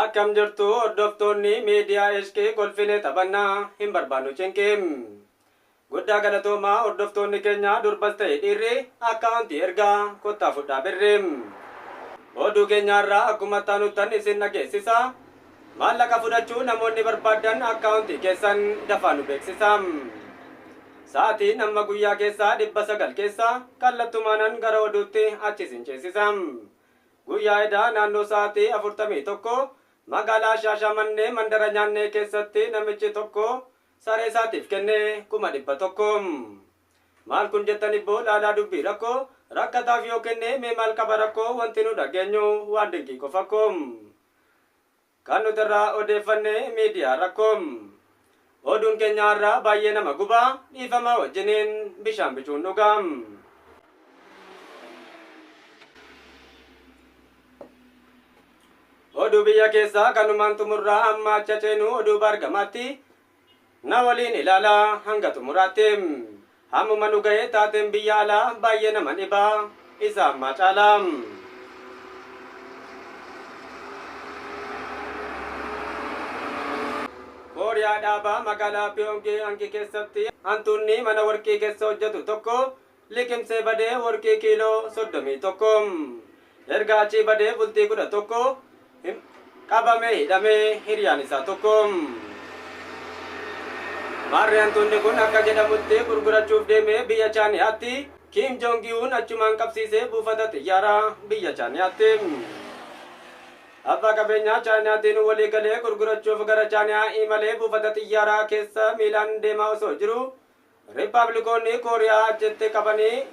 Akkam jirtu hordoftoonni miidiyaa HK kolfinee taphannaa hin barbaannu cinqim. Guddaa galatoomaa hordoftoonni keenya durbas ta'e dhiirri akkaawuntii ergaa kottaa fudhaa birrim. Oduu keenyaarraa akkuma taanuttan isin dhageessisa. Maallaqa fudhachuu namoonni barbaadan akkaawuntii keessan dafaa nu beeksisam. Sa'aatiin amma guyyaa keessaa 900 keessa kallattumaanan gara oduutti achis hin ceesisam. Guyyaa edaa naannoo sa'aatii 41 magaalaa Shaashamannee mandara nyaannee keessatti namichi tokko saree isaatiif kennee 100,000. Maal kun jettanii laalaa dubbii rakkoo rakkataaf yoo kennee mee maal qaba rakkoo wanti nu dhageenyu waan dinqii qofakkoom. Kan nuti irraa odeeffannee miidiyaa rakkoom. Oduun keenyaarraa baay'ee nama gubaa dhiifamaa wajjiniin bishaan bichuun dhugam. Oduu biyya keessaa kanumaan xumurraa amma acha ceenu oduu bargamaatti na waliin ilaalaa hanga xumuraatti. Hammuma nu ga'ee taateen biyya alaa baay'ee nama dhibaa isa ammaa caalaa. Kooriyaa dhaabaa magaalaa Pyongyang keessatti hantuunni mana warqii keessa hojjetu tokko liqimsee badee warqii kiiloo 31. Erga achii badee bultii 11 qabamee hidhamee hiriyaan isaa tokko. Maarri hantuunni kun akka jedhamutti gurgurachuuf deemee biyya Chaayinaatti Kim Jong-un achumaan qabsiisee buufata xiyyaaraa biyya Chaayinaatti. Abbaa qabeenyaa Chaayinaatiin walii galee gurgurachuuf gara Chaayinaa imalee buufata xiyyaaraa keessa miilaan deemaa osoo jiru Riippaabilikoonni Kooriyaa achitti qabanii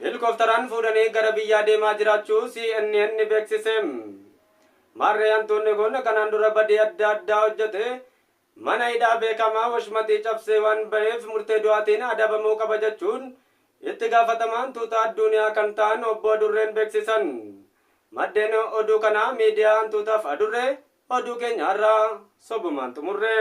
helikoophteraan fuudhanii gara biyyaa deemaa jiraachuu CNN beeksise. Maarri hantuunni kun kanaan dura badii adda addaa hojjete mana hidhaa beekamaa washmatii cabsee waan ba'eef murtee du'aatiin adabamuu qaba jechuun itti gaafatamaan tuuta addunyaa kan ta'an obbo Adurreen beeksisan. Maddeen oduu kanaa miidiyaa hantuutaaf Adurree oduu keenyaarraa sobumaan xumurre.